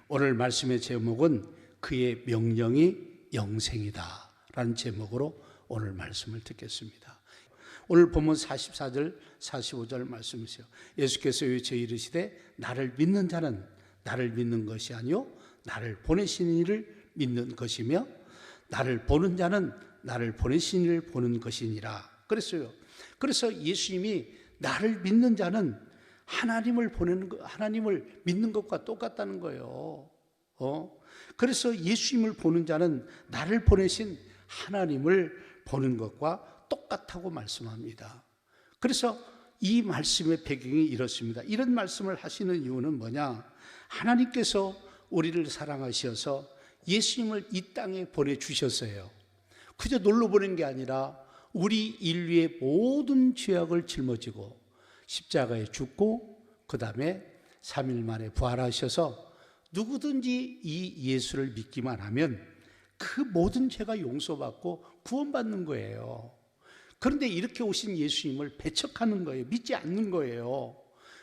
오늘 말씀의 제목은 그의 명령이 영생이다 라는 제목으로 오늘 말씀을 듣겠습니다. 오늘 본문 44절 45절 말씀이세요. 예수께서 외쳐 이르시되 나를 믿는 자는 나를 믿는 것이 아니요 나를 보내신 이를 믿는 것이며 나를 보는 자는 나를 보내신 이를 보는 것이니라 그랬어요. 그래서 예수님이 나를 믿는 자는 하나님을 믿는 것과 똑같다는 거예요. 그래서 예수님을 보는 자는 나를 보내신 하나님을 보는 것과 똑같다고 말씀합니다. 그래서 이 말씀의 배경이 이렇습니다. 이런 말씀을 하시는 이유는 뭐냐? 하나님께서 우리를 사랑하셔서 예수님을 이 땅에 보내주셨어요. 그저 놀러 보낸 게 아니라 우리 인류의 모든 죄악을 짊어지고 십자가에 죽고 그 다음에 3일 만에 부활하셔서 누구든지 이 예수를 믿기만 하면 그 모든 죄가 용서받고 구원받는 거예요. 그런데 이렇게 오신 예수님을 배척하는 거예요. 믿지 않는 거예요.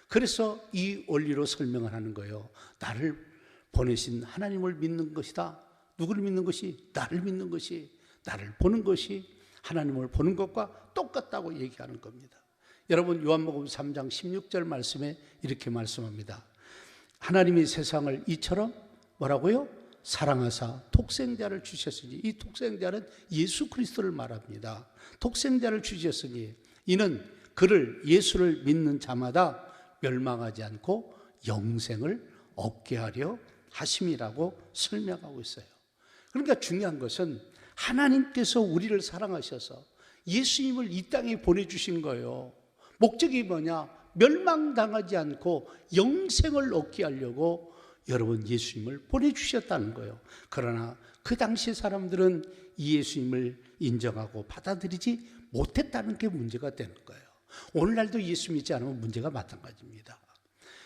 그래서 이 원리로 설명을 하는 거예요. 나를 보내신 하나님을 믿는 것이다. 누구를 믿는 것이? 나를 믿는 것이, 나를 보는 것이 하나님을 보는 것과 똑같다고 얘기하는 겁니다. 여러분 요한복음 3장 16절 말씀에 이렇게 말씀합니다. 하나님이 세상을 이처럼 뭐라고요? 사랑하사 독생자를 주셨으니, 이 독생자는 예수 그리스도를 말합니다. 독생자를 주셨으니 이는 그를 예수를 믿는 자마다 멸망하지 않고 영생을 얻게 하려 하심이라고 설명하고 있어요. 그러니까 중요한 것은 하나님께서 우리를 사랑하셔서 예수님을 이 땅에 보내주신 거예요. 목적이 뭐냐? 멸망당하지 않고 영생을 얻게 하려고 여러분 예수님을 보내주셨다는 거예요. 그러나 그 당시 사람들은 이 예수님을 인정하고 받아들이지 못했다는 게 문제가 되는 거예요. 오늘날도 예수 믿지 않으면 문제가 마찬가지입니다.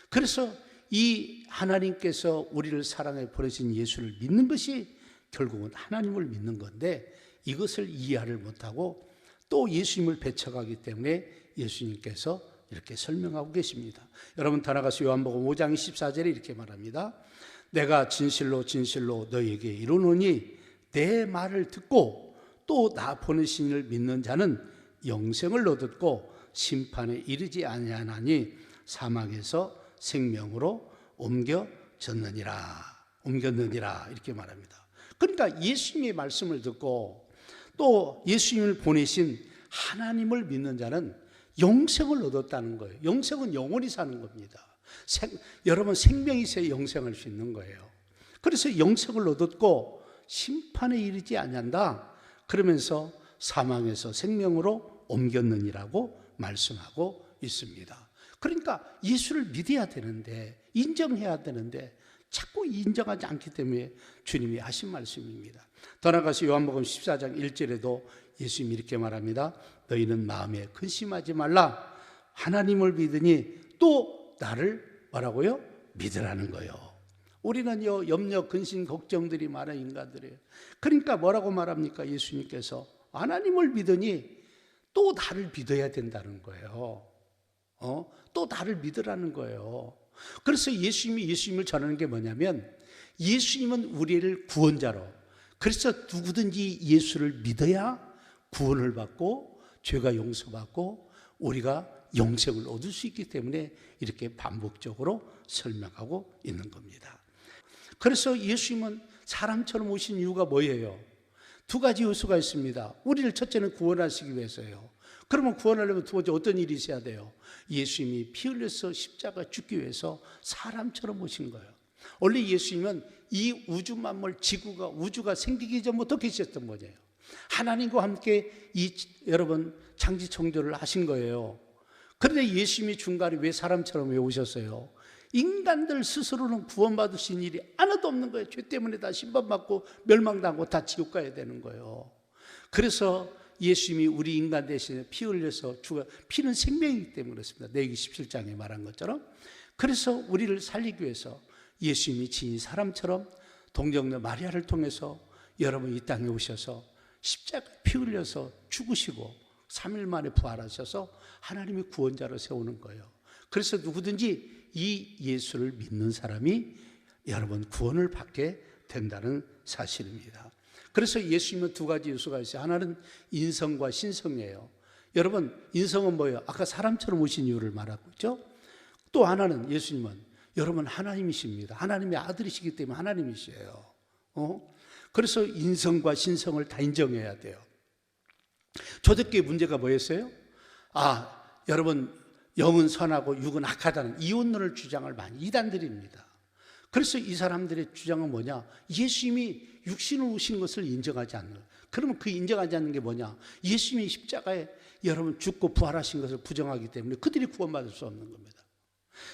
그래서 이 하나님께서 우리를 사랑해 보내신 예수를 믿는 것이 결국은 하나님을 믿는 건데, 이것을 이해를 못하고 또 예수님을 배척하기 때문에 예수님께서 이렇게 설명하고 계십니다. 여러분 다 나가서 요한복음 5장 24절에 이렇게 말합니다. 내가 진실로 진실로 너희에게 이르노니 내 말을 듣고 또 나 보내신 이를 믿는 자는 영생을 얻었고 심판에 이르지 아니하나니 사망에서 생명으로 옮겼느니라 이렇게 말합니다. 그러니까 예수님의 말씀을 듣고 또 예수님을 보내신 하나님을 믿는 자는 영생을 얻었다는 거예요. 영생은 영원히 사는 겁니다. 여러분 생명이 있어야 영생할 수 있는 거예요. 그래서 영생을 얻었고 심판에 이르지 아니한다 그러면서 사망에서 생명으로 옮겼느니라고 말씀하고 있습니다. 그러니까 예수를 믿어야 되는데, 인정해야 되는데 자꾸 인정하지 않기 때문에 주님이 하신 말씀입니다. 더 나아가서 요한복음 14장 1절에도 예수님이 이렇게 말합니다. 너희는 마음에 근심하지 말라. 하나님을 믿으니 또 나를 뭐라고요? 믿으라는 거예요. 우리는요 염려, 근심, 걱정들이 많은 인간들이에요. 그러니까 뭐라고 말합니까? 예수님께서 하나님을 믿으니 또 나를 믿어야 된다는 거예요. 또 나를 믿으라는 거예요. 그래서 예수님을 전하는 게 뭐냐면, 예수님은 우리를 구원자로, 그래서 누구든지 예수를 믿어야 구원을 받고 죄가 용서받고 우리가 영생을 얻을 수 있기 때문에 이렇게 반복적으로 설명하고 있는 겁니다. 그래서 예수님은 사람처럼 오신 이유가 뭐예요? 두 가지 요소가 있습니다. 우리를 첫째는 구원하시기 위해서예요. 그러면 구원하려면 두 번째 어떤 일이 있어야 돼요? 예수님이 피 흘려서 십자가 죽기 위해서 사람처럼 오신 거예요. 원래 예수님은 이 우주 만물, 우주가 생기기 전부터 계셨던 거예요. 하나님과 함께 여러분 창조 창조를 하신 거예요. 그런데 예수님이 중간에 왜 사람처럼 왜 오셨어요? 인간들 스스로는 구원받을 수 있는 일이 하나도 없는 거예요. 죄 때문에 다 심판받고 멸망당하고 다 지옥 가야 되는 거예요. 그래서 예수님이 우리 인간 대신에 피 흘려서 피는 생명이기 때문에 그렇습니다. 레위기 17장에 말한 것처럼. 그래서 우리를 살리기 위해서 예수님이 친히 사람처럼 동정녀 마리아를 통해서 여러분 이 땅에 오셔서 십자가에 피 흘려서 죽으시고 3일 만에 부활하셔서 하나님의 구원자로 세우는 거예요. 그래서 누구든지 이 예수를 믿는 사람이 여러분 구원을 받게 된다는 사실입니다. 그래서 예수님은 두 가지 요소가 있어요. 하나는 인성과 신성이에요. 여러분 인성은 뭐예요? 아까 사람처럼 오신 이유를 말하고 있죠. 또 하나는 예수님은 여러분 하나님이십니다. 하나님의 아들이시기 때문에 하나님이시에요. 그래서 인성과 신성을 다 인정해야 돼요. 초대교회 문제가 뭐였어요? 여러분 영은 선하고 육은 악하다는 이혼론을 주장을 많이 이단들입니다. 그래서 이 사람들의 주장은 뭐냐? 예수님이 육신을 오신 것을 인정하지 않는 거예요. 그러면 그 인정하지 않는 게 뭐냐? 예수님이 십자가에 여러분 죽고 부활하신 것을 부정하기 때문에 그들이 구원받을 수 없는 겁니다.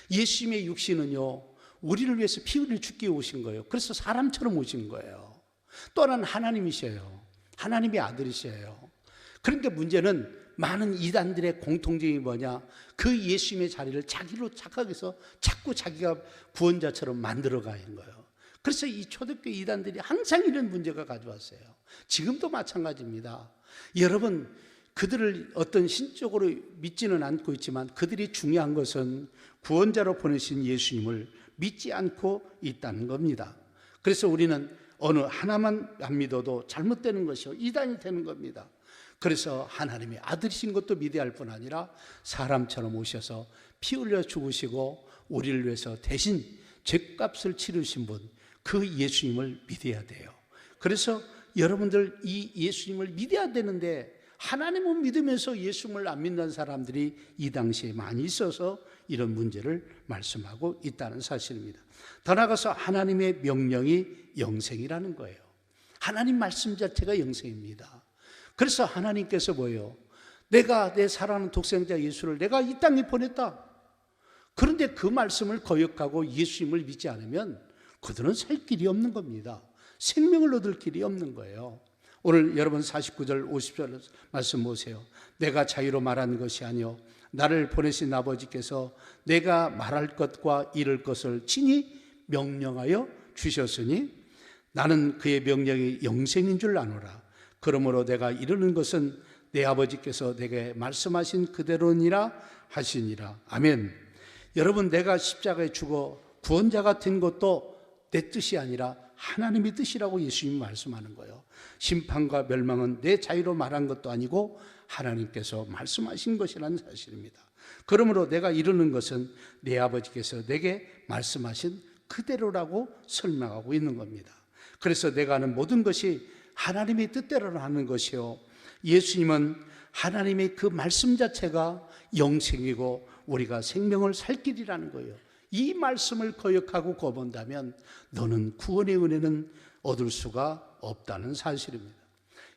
예수님의 육신은요, 우리를 위해서 피 흘려 죽게 오신 거예요. 그래서 사람처럼 오신 거예요. 또 하나는 하나님이셔요. 하나님의 아들이셔요. 그러니까 문제는 많은 이단들의 공통점이 뭐냐? 그 예수님의 자리를 자기로 착각해서 자꾸 자기가 구원자처럼 만들어가는 거예요. 그래서 이 초대교회 이단들이 항상 이런 문제가 가져왔어요. 지금도 마찬가지입니다. 여러분, 그들을 어떤 신적으로 믿지는 않고 있지만 그들이 중요한 것은 구원자로 보내신 예수님을 믿지 않고 있다는 겁니다. 그래서 우리는 어느 하나만 안 믿어도 잘못되는 것이요, 이단이 되는 겁니다. 그래서 하나님의 아들이신 것도 믿어야 할 뿐 아니라 사람처럼 오셔서 피 흘려 죽으시고 우리를 위해서 대신 죄값을 치르신 분, 그 예수님을 믿어야 돼요. 그래서 여러분들 이 예수님을 믿어야 되는데 하나님을 믿으면서 예수님을 안 믿는 사람들이 이 당시에 많이 있어서 이런 문제를 말씀하고 있다는 사실입니다. 더 나아가서 하나님의 명령이 영생이라는 거예요. 하나님 말씀 자체가 영생입니다. 그래서 하나님께서 뭐예요? 내가 내 사랑하는 독생자 예수를 내가 이 땅에 보냈다. 그런데 그 말씀을 거역하고 예수님을 믿지 않으면 그들은 살 길이 없는 겁니다. 생명을 얻을 길이 없는 거예요. 오늘 여러분 49절 50절 말씀 보세요. 내가 자유로 말하는 것이 아니요 나를 보내신 아버지께서 내가 말할 것과 이룰 것을 친히 명령하여 주셨으니 나는 그의 명령이 영생인 줄 아노라. 그러므로 내가 이루는 것은 내 아버지께서 내게 말씀하신 그대로니라 하시니라. 아멘. 여러분, 내가 십자가에 죽어 구원자가 된 것도 내 뜻이 아니라 하나님의 뜻이라고 예수님이 말씀하는 거예요. 심판과 멸망은 내 자유로 말한 것도 아니고 하나님께서 말씀하신 것이라는 사실입니다. 그러므로 내가 이루는 것은 내 아버지께서 내게 말씀하신 그대로라고 설명하고 있는 겁니다. 그래서 내가 하는 모든 것이 하나님의 뜻대로 하는 것이요, 예수님은 하나님의 그 말씀 자체가 영생이고 우리가 생명을 살 길이라는 거예요. 이 말씀을 거역하고 거본다면 너는 구원의 은혜는 얻을 수가 없다는 사실입니다.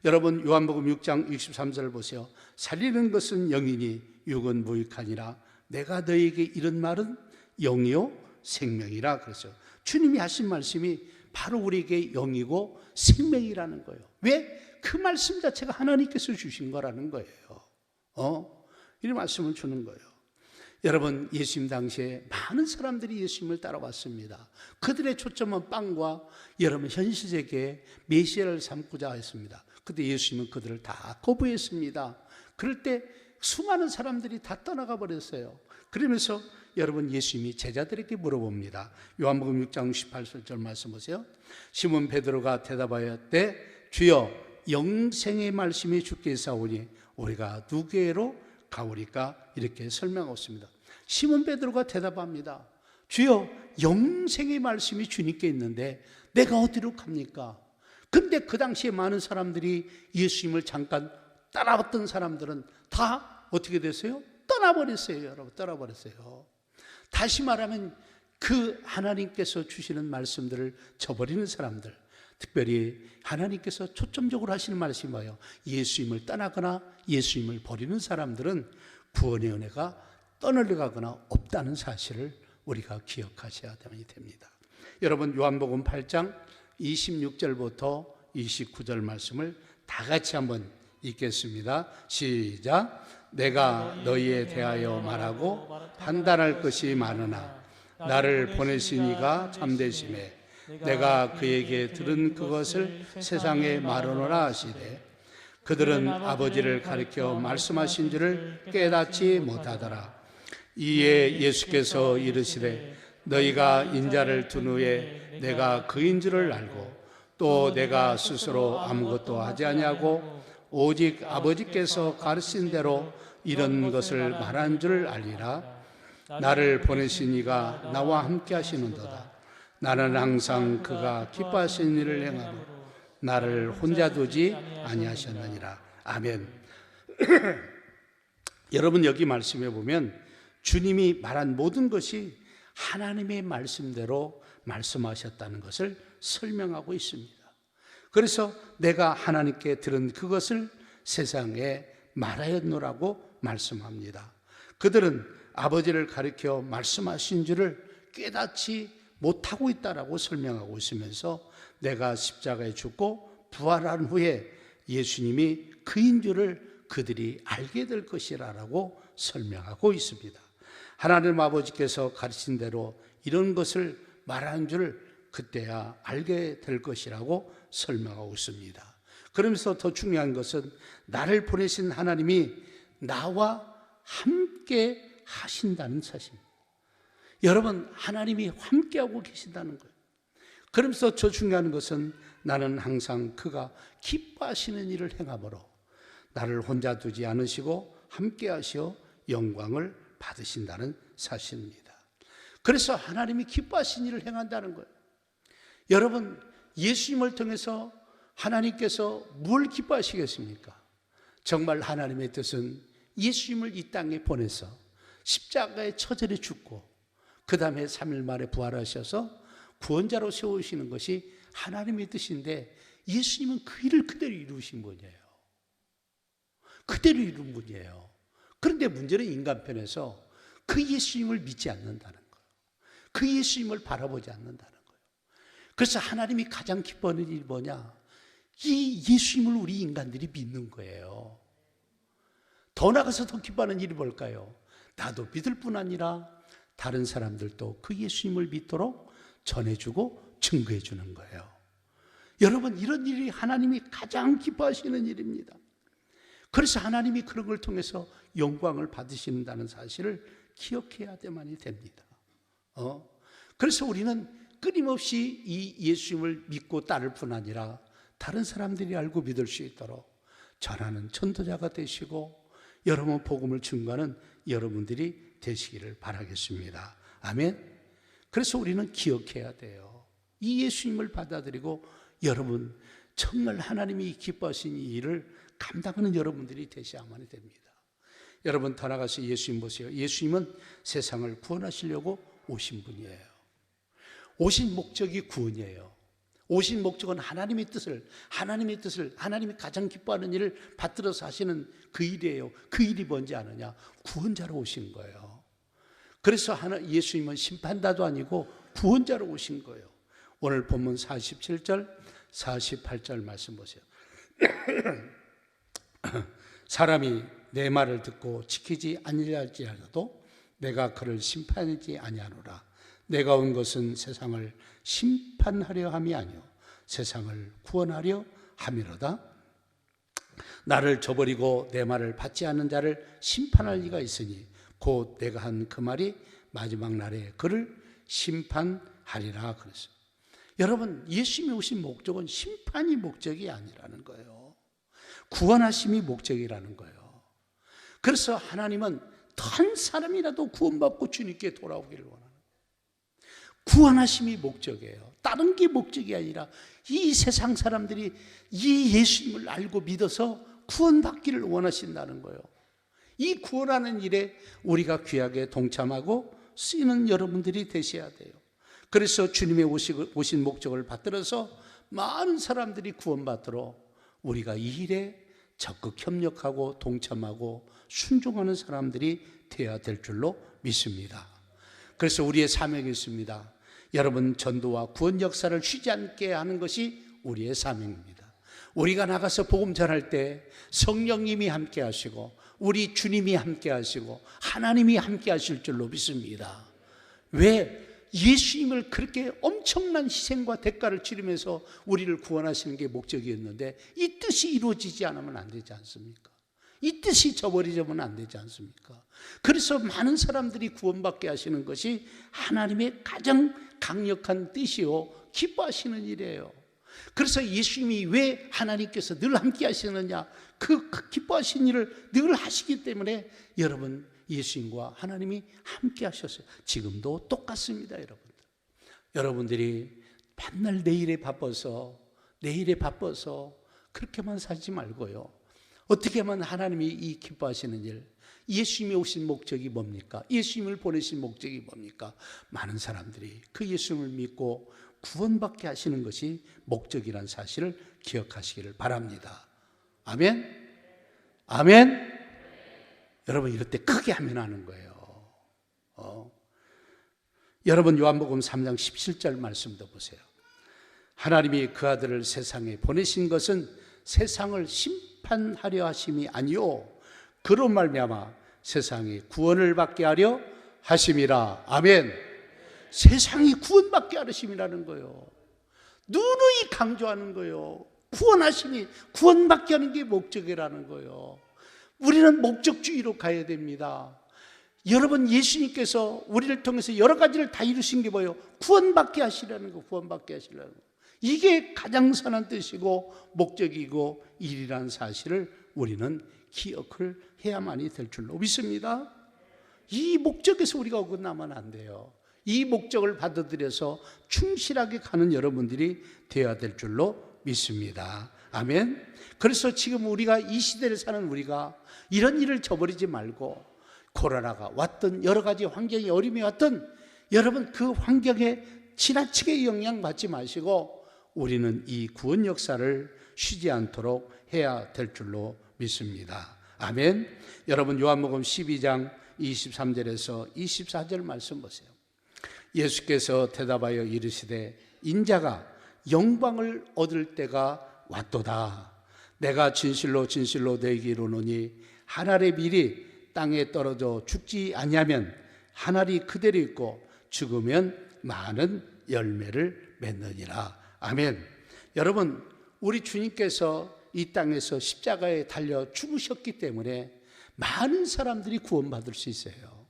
여러분, 요한복음 6장 63절 보세요. 살리는 것은 영이니 육은 무익하니라. 내가 너에게 이런 말은 영이요 생명이라. 그래서 주님이 하신 말씀이 바로 우리에게 영이고 생명이라는 거예요. 왜? 그 말씀 자체가 하나님께서 주신 거라는 거예요. 이 말씀을 주는 거예요. 여러분, 예수님 당시에 많은 사람들이 예수님을 따라왔습니다. 그들의 초점은 빵과 여러분 현실 세계의 메시아를 삼고자 했습니다. 그때 예수님은 그들을 다 거부했습니다. 그럴 때 수많은 사람들이 다 떠나가 버렸어요. 그러면서 여러분 예수님이 제자들에게 물어봅니다. 요한복음 6장 18절 말씀 보세요. 시몬 베드로가 대답하였되 주여 영생의 말씀이 주께 있사오니 우리가 누구에게로 가오리까? 이렇게 설명하고 있습니다. 시몬 베드로가 대답합니다. 주여 영생의 말씀이 주님께 있는데 내가 어디로 갑니까? 근데 그 당시에 많은 사람들이 예수님을 잠깐 따라왔던 사람들은 다 어떻게 됐어요? 떠나버렸어요. 여러분, 떠나버렸어요. 다시 말하면 그 하나님께서 주시는 말씀들을 저버리는 사람들, 특별히 하나님께서 초점적으로 하시는 말씀이 뭐예요? 예수님을 떠나거나 예수님을 버리는 사람들은 구원의 은혜가 떠나가거나 없다는 사실을 우리가 기억하셔야 됩니다. 여러분, 요한복음 8장 26절부터 29절 말씀을 다 같이 한번 읽겠습니다. 시작. 내가 너희에 대하여 말하고 판단할 것이 많으나 나를 보내신 이가 참되심에 내가 그에게 들은 그것을 세상에 말하노라 하시되 그들은 아버지를 가리켜 말씀하신 줄을 깨닫지 못하더라. 이에 예수께서 이르시되 너희가 인자를 둔 후에 내가 그인 줄을 알고 또 내가 스스로 아무것도 하지 아니하고 오직 아버지께서 가르친 대로 이런 것을 말한 줄 알리라. 나를 보내신 이가 나와 함께 하시는도다. 나는 항상 그가 기뻐하시는 일을 행하고 나를 혼자 두지 아니하셨느니라. 아멘. 여러분, 여기 말씀해 보면 주님이 말한 모든 것이 하나님의 말씀대로 말씀하셨다는 것을 설명하고 있습니다. 그래서 내가 하나님께 들은 그것을 세상에 말하였노라고 말씀합니다. 그들은 아버지를 가리켜 말씀하신 줄을 깨닫지 못하고 있다라고 설명하고 있으면서 내가 십자가에 죽고 부활한 후에 예수님이 그인 줄을 그들이 알게 될 것이라고 설명하고 있습니다. 하나님 아버지께서 가르친 대로 이런 것을 말하는 줄 그때야 알게 될 것이라고 설명하고 있습니다. 그러면서 더 중요한 것은 나를 보내신 하나님이 나와 함께 하신다는 사실입니다. 여러분, 하나님이 함께하고 계신다는 거예요. 그러면서 더 중요한 것은 나는 항상 그가 기뻐하시는 일을 행함으로 나를 혼자 두지 않으시고 함께하시어 영광을 받으신다는 사실입니다. 그래서 하나님이 기뻐하신 일을 행한다는 거예요. 여러분, 예수님을 통해서 하나님께서 뭘 기뻐하시겠습니까? 정말 하나님의 뜻은 예수님을 이 땅에 보내서 십자가에 처절히 죽고 그 다음에 3일 만에 부활하셔서 구원자로 세우시는 것이 하나님의 뜻인데 예수님은 그 일을 그대로 이루신 분이에요. 그대로 이룬 분이에요. 그런데 문제는 인간편에서 그 예수님을 믿지 않는다는 거예요. 그 예수님을 바라보지 않는다는 거예요. 그래서 하나님이 가장 기뻐하는 일이 뭐냐? 이 예수님을 우리 인간들이 믿는 거예요. 더 나아가서 더 기뻐하는 일이 뭘까요? 나도 믿을 뿐 아니라 다른 사람들도 그 예수님을 믿도록 전해주고 증거해 주는 거예요. 여러분, 이런 일이 하나님이 가장 기뻐하시는 일입니다. 그래서 하나님이 그런 걸 통해서 영광을 받으신다는 사실을 기억해야만이 됩니다. 그래서 우리는 끊임없이 이 예수님을 믿고 따를 뿐 아니라 다른 사람들이 알고 믿을 수 있도록 전하는 전도자가 되시고 여러분 복음을 증거하는 여러분들이 되시기를 바라겠습니다. 아멘. 그래서 우리는 기억해야 돼요. 이 예수님을 받아들이고 여러분 정말 하나님이 기뻐하신 이 일을 감당하는 여러분들이 되셔야만 됩니다. 여러분 더 나아가서 예수님 보세요. 예수님은 세상을 구원하시려고 오신 분이에요. 오신 목적이 구원이에요. 오신 목적은 하나님의 뜻을 하나님이 가장 기뻐하는 일을 받들어서 하시는 그 일이에요. 그 일이 뭔지 아느냐? 구원자로 오신 거예요. 그래서 예수님은 심판자도 아니고 구원자로 오신 거예요. 오늘 본문 47절 48절 말씀 보세요. 사람이 내 말을 듣고 지키지 아니할지라도 내가 그를 심판하지 아니하노라. 내가 온 것은 세상을 심판하려 함이 아니요 세상을 구원하려 함이로다. 나를 저버리고 내 말을 받지 않는 자를 심판할 리가 있으니 곧 내가 한 그 말이 마지막 날에 그를 심판하리라 그랬어요. 여러분, 예수님이 오신 목적은 심판이 목적이 아니라는 거예요. 구원하심이 목적이라는 거예요. 그래서 하나님은 한 사람이라도 구원받고 주님께 돌아오기를 원합니다. 구원하심이 목적이에요. 다른 게 목적이 아니라 이 세상 사람들이 이 예수님을 알고 믿어서 구원받기를 원하신다는 거예요. 이 구원하는 일에 우리가 귀하게 동참하고 쓰이는 여러분들이 되셔야 돼요. 그래서 주님의 오신 목적을 받들어서 많은 사람들이 구원받도록 우리가 이 일에 적극 협력하고 동참하고 순종하는 사람들이 되어야 될 줄로 믿습니다. 그래서 우리의 사명이 있습니다. 여러분, 전도와 구원 역사를 쉬지 않게 하는 것이 우리의 사명입니다. 우리가 나가서 복음 전할 때 성령님이 함께 하시고 우리 주님이 함께 하시고 하나님이 함께 하실 줄로 믿습니다. 왜? 예수님을 그렇게 엄청난 희생과 대가를 치르면서 우리를 구원하시는 게 목적이었는데 이 뜻이 이루어지지 않으면 안 되지 않습니까? 이 뜻이 저버리자면 안 되지 않습니까? 그래서 많은 사람들이 구원받게 하시는 것이 하나님의 가장 강력한 뜻이요 기뻐하시는 일이에요. 그래서 예수님이 왜 하나님께서 늘 함께 하시느냐, 그 기뻐하신 일을 늘 하시기 때문에 여러분 예수님과 하나님이 함께 하셨어요. 지금도 똑같습니다. 여러분들이 맨날 내일에 바빠서 그렇게만 살지 말고요, 어떻게 하면 하나님이 이 기뻐하시는 일, 예수님이 오신 목적이 뭡니까? 예수님을 보내신 목적이 뭡니까? 많은 사람들이 그 예수님을 믿고 구원받게 하시는 것이 목적이라는 사실을 기억하시기를 바랍니다. 아멘? 아멘? 여러분 이럴 때 크게 하면 하는 거예요. 여러분 요한복음 3장 17절 말씀도 보세요. 하나님이 그 아들을 세상에 보내신 것은 세상을 심판하려 하심이 아니요 그로 말미암아 세상이 구원을 받게 하려 하심이라. 아멘. 세상이 구원받게 하심이라는 거예요. 누누이 강조하는 거예요. 구원하심이, 구원받게 하는 게 목적이라는 거예요. 우리는 목적주의로 가야 됩니다. 여러분 예수님께서 우리를 통해서 여러 가지를 다 이루신 게 뭐예요? 구원받게 하시라는 거, 구원받게 하시라는 거. 이게 가장 선한 뜻이고 목적이고 일이라는 사실을 우리는 기억을 해야만이 될 줄로 믿습니다. 이 목적에서 우리가 어긋나면 안 돼요. 이 목적을 받아들여서 충실하게 가는 여러분들이 되어야 될 줄로 믿습니다. 아멘. 그래서 지금 우리가 이 시대를 사는 우리가 이런 일을 저버리지 말고, 코로나가 왔든 여러 가지 환경이 어려움이 왔든 여러분 그 환경에 지나치게 영향받지 마시고 우리는 이 구원 역사를 쉬지 않도록 해야 될 줄로 믿습니다. 아멘. 여러분 요한복음 12장 23절에서 24절 말씀 보세요. 예수께서 대답하여 이르시되 인자가 영광을 얻을 때가 왔도다. 내가 진실로 진실로 너희에게 이르노니 한 알의 밀이 땅에 떨어져 죽지 아니하면 한 알이 그대로 있고 죽으면 많은 열매를 맺느니라. 아멘. 여러분 우리 주님께서 이 땅에서 십자가에 달려 죽으셨기 때문에 많은 사람들이 구원받을 수 있어요.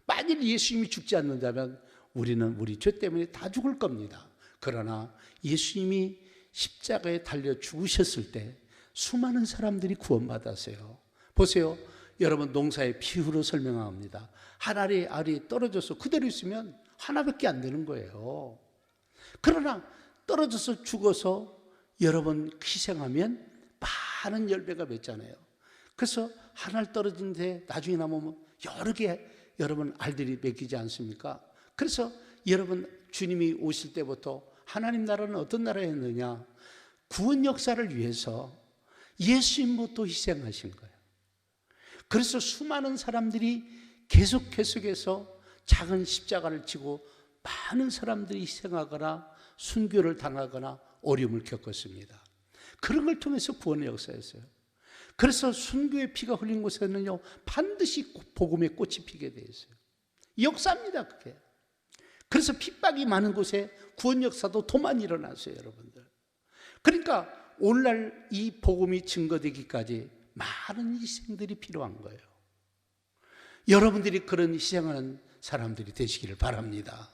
만일 예수님이 죽지 않는다면 우리는 우리 죄 때문에 다 죽을 겁니다. 그러나 예수님이 십자가에 달려 죽으셨을 때 수많은 사람들이 구원받았어요. 보세요. 여러분 농사의 비유로 설명합니다. 한 알의 알이 떨어져서 그대로 있으면 하나밖에 안 되는 거예요. 그러나 떨어져서 죽어서 여러분 희생하면 많은 열매가 맺잖아요. 그래서 한 알 떨어진데 나중에 남으면 여러 개 여러분 알들이 맺히지 않습니까? 그래서 여러분 주님이 오실 때부터 하나님 나라는 어떤 나라였느냐? 구원 역사를 위해서 예수님부터 희생하신 거예요. 그래서 수많은 사람들이 계속해서 작은 십자가를 지고 많은 사람들이 희생하거나 순교를 당하거나 어려움을 겪었습니다. 그런 걸 통해서 구원의 역사였어요. 그래서 순교의 피가 흘린 곳에는요 반드시 복음의 꽃이 피게 돼 있어요. 역사입니다 그게. 그래서 핍박이 많은 곳에 구원 역사도 더 많이 일어났어요 여러분들. 그러니까 오늘날 이 복음이 증거되기까지 많은 희생들이 필요한 거예요. 여러분들이 그런 희생하는 사람들이 되시기를 바랍니다.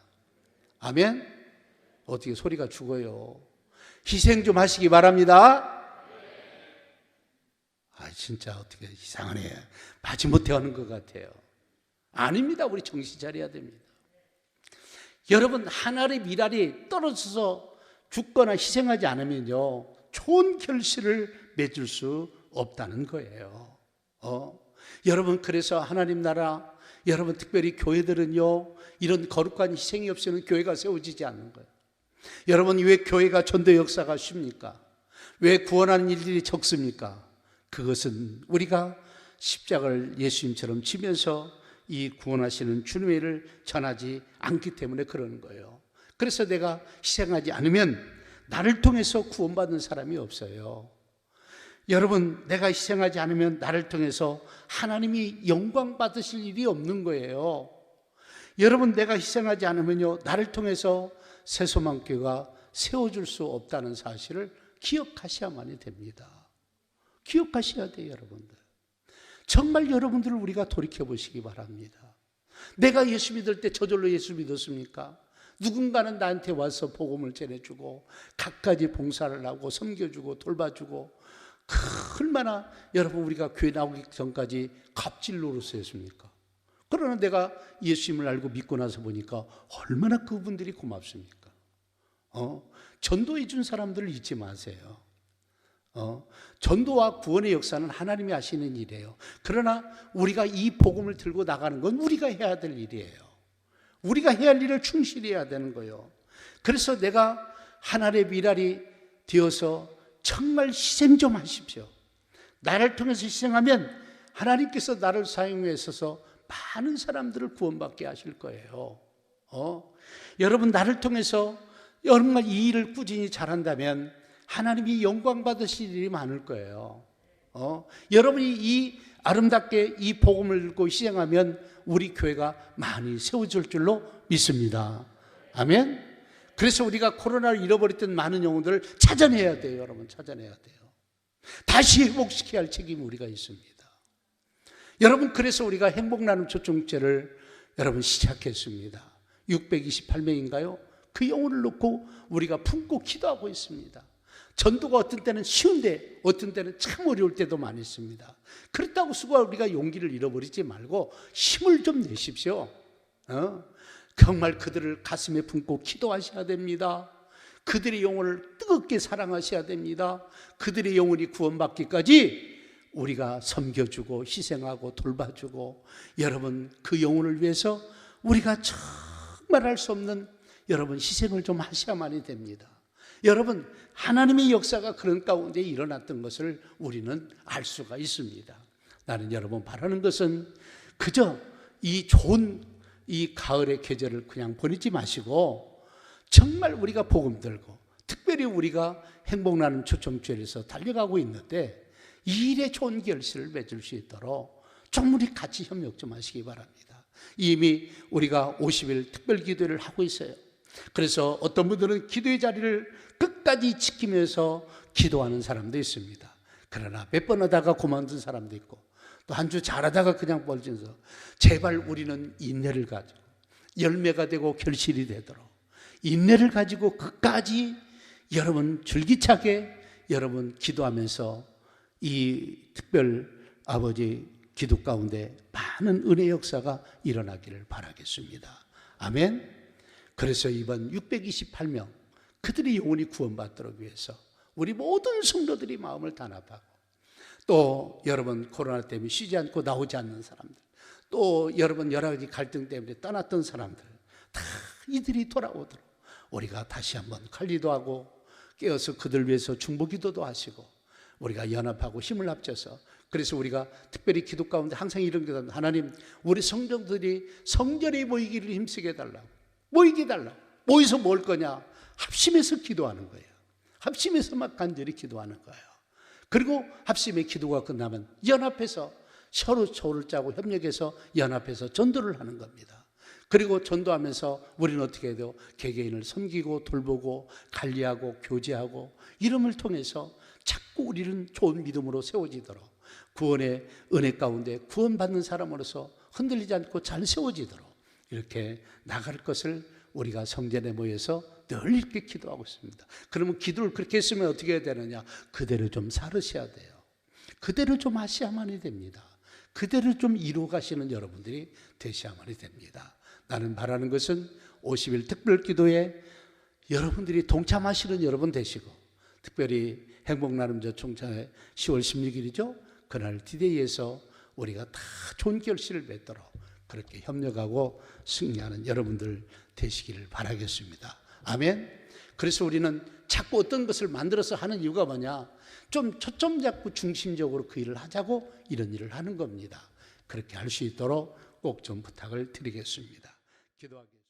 아멘. 어떻게 소리가 죽어요. 희생 좀 하시기 바랍니다. 진짜 어떻게 이상하네. 마지못해 하는 것 같아요. 아닙니다. 우리 정신 차려야 됩니다. 여러분 한 알의 밀알이 떨어져서 죽거나 희생하지 않으면요 좋은 결실을 맺을 수 없다는 거예요. 여러분 그래서 하나님 나라, 여러분 특별히 교회들은요 이런 거룩한 희생이 없이는 교회가 세워지지 않는 거예요. 여러분 왜 교회가 전도 역사가 쉽니까? 왜 구원하는 일들이 적습니까? 그것은 우리가 십자가를 예수님처럼 지면서 이 구원하시는 주님의 일을 전하지 않기 때문에 그러는 거예요. 그래서 내가 희생하지 않으면 나를 통해서 구원받는 사람이 없어요. 여러분 내가 희생하지 않으면 나를 통해서 하나님이 영광 받으실 일이 없는 거예요. 여러분, 내가 희생하지 않으면요, 나를 통해서 새소망교회가 세워줄 수 없다는 사실을 기억하셔야만이 됩니다. 기억하셔야 돼요, 여러분들. 정말 여러분들을 우리가 돌이켜보시기 바랍니다. 내가 예수 믿을 때 저절로 예수 믿었습니까? 누군가는 나한테 와서 복음을 전해주고 갖가지 봉사를 하고 섬겨주고 돌봐주고, 얼마나 여러분 우리가 교회 나오기 전까지 갑질 노릇했습니까? 그러나 내가 예수님을 알고 믿고 나서 보니까 얼마나 그분들이 고맙습니까? 전도해 준 사람들을 잊지 마세요. 전도와 구원의 역사는 하나님이 하시는 일이에요. 그러나 우리가 이 복음을 들고 나가는 건 우리가 해야 될 일이에요. 우리가 해야 할 일을 충실히 해야 되는 거예요. 그래서 내가 하나님의 미랄이 되어서 정말 희생 좀 하십시오. 나를 통해서 희생하면 하나님께서 나를 사용해 있어서 많은 사람들을 구원받게 하실 거예요. 여러분, 나를 통해서 정말 이 일을 꾸준히 잘한다면 하나님이 영광 받으실 일이 많을 거예요. 여러분이 이 아름답게 이 복음을 듣고 희생하면 우리 교회가 많이 세워질 줄로 믿습니다. 아멘. 그래서 우리가 코로나를 잃어버렸던 많은 영혼들을 찾아내야 돼요. 여러분, 찾아내야 돼요. 다시 회복시켜야 할 책임이 우리가 있습니다. 여러분, 그래서 우리가 행복나눔 초청제를 여러분 시작했습니다. 628명인가요? 그 영혼을 놓고 우리가 품고 기도하고 있습니다. 전도가 어떤 때는 쉬운데 어떤 때는 참 어려울 때도 많이 있습니다. 그렇다고 수고 우리가 용기를 잃어버리지 말고 힘을 좀 내십시오. 정말 그들을 가슴에 품고 기도하셔야 됩니다. 그들의 영혼을 뜨겁게 사랑하셔야 됩니다. 그들의 영혼이 구원받기까지 우리가 섬겨주고 희생하고 돌봐주고, 여러분 그 영혼을 위해서 우리가 정말 할 수 없는 여러분 희생을 좀 하셔야만이 됩니다. 여러분, 하나님의 역사가 그런 가운데 일어났던 것을 우리는 알 수가 있습니다. 나는 여러분 바라는 것은 그저 이 좋은 이 가을의 계절을 그냥 보내지 마시고 정말 우리가 복음 들고, 특별히 우리가 행복나눔 초청주에서 달려가고 있는데 이 일에 좋은 결실을 맺을 수 있도록 좀 우리 같이 협력 좀 하시기 바랍니다. 이미 우리가 50일 특별기도를 하고 있어요. 그래서 어떤 분들은 기도의 자리를 끝까지 지키면서 기도하는 사람도 있습니다. 그러나 몇 번 하다가 그만둔 사람도 있고, 또 한 주 잘하다가 그냥 뻗어서, 제발 우리는 인내를 가지고 열매가 되고 결실이 되도록 인내를 가지고 끝까지 여러분 줄기차게 여러분 기도하면서 이 특별 아버지 기도 가운데 많은 은혜 역사가 일어나기를 바라겠습니다. 아멘. 그래서 이번 628명 그들의 영혼이 구원받도록 위해서 우리 모든 성도들이 마음을 단합하고, 또 여러분 코로나 때문에 쉬지 않고 나오지 않는 사람들, 또 여러분 여러 가지 갈등 때문에 떠났던 사람들 다 이들이 돌아오도록 우리가 다시 한번 관리도 하고 깨어서 그들 위해서 중보기도도 하시고 우리가 연합하고 힘을 합쳐서, 그래서 우리가 특별히 기도 가운데 항상 이런 게, 하나님 우리 성도들이 성전에 모이기를 힘쓰게 해달라고, 모이게 해달라고. 모여서 뭘 거냐? 합심해서 기도하는 거예요. 합심해서 막 간절히 기도하는 거예요. 그리고 합심의 기도가 끝나면 연합해서 서로 조를 짜고 협력해서 연합해서 전도를 하는 겁니다. 그리고 전도하면서 우리는 어떻게 해야 돼요? 개개인을 섬기고 돌보고 관리하고 교제하고, 이름을 통해서 자꾸 우리는 좋은 믿음으로 세워지도록, 구원의 은혜 가운데 구원받는 사람으로서 흔들리지 않고 잘 세워지도록 이렇게 나갈 것을 우리가 성전에 모여서 늘 이렇게 기도하고 있습니다. 그러면 기도를 그렇게 했으면 어떻게 해야 되느냐? 그대로 좀 살으셔야 돼요. 그대로 좀 하셔야만이 됩니다. 그대로 좀 이루어 가시는 여러분들이 되셔야만이 됩니다. 나는 바라는 것은 50일 특별 기도에 여러분들이 동참하시는 여러분 되시고, 특별히 행복나눔 총찬회 10월 16일이죠. 그날 디데이에서 우리가 다 좋은 결실을 맺도록 그렇게 협력하고 승리하는 여러분들 되시기를 바라겠습니다. 아멘. 그래서 우리는 자꾸 어떤 것을 만들어서 하는 이유가 뭐냐? 좀 초점 잡고 중심적으로 그 일을 하자고 이런 일을 하는 겁니다. 그렇게 할 수 있도록 꼭 좀 부탁을 드리겠습니다. 기도하겠습니다.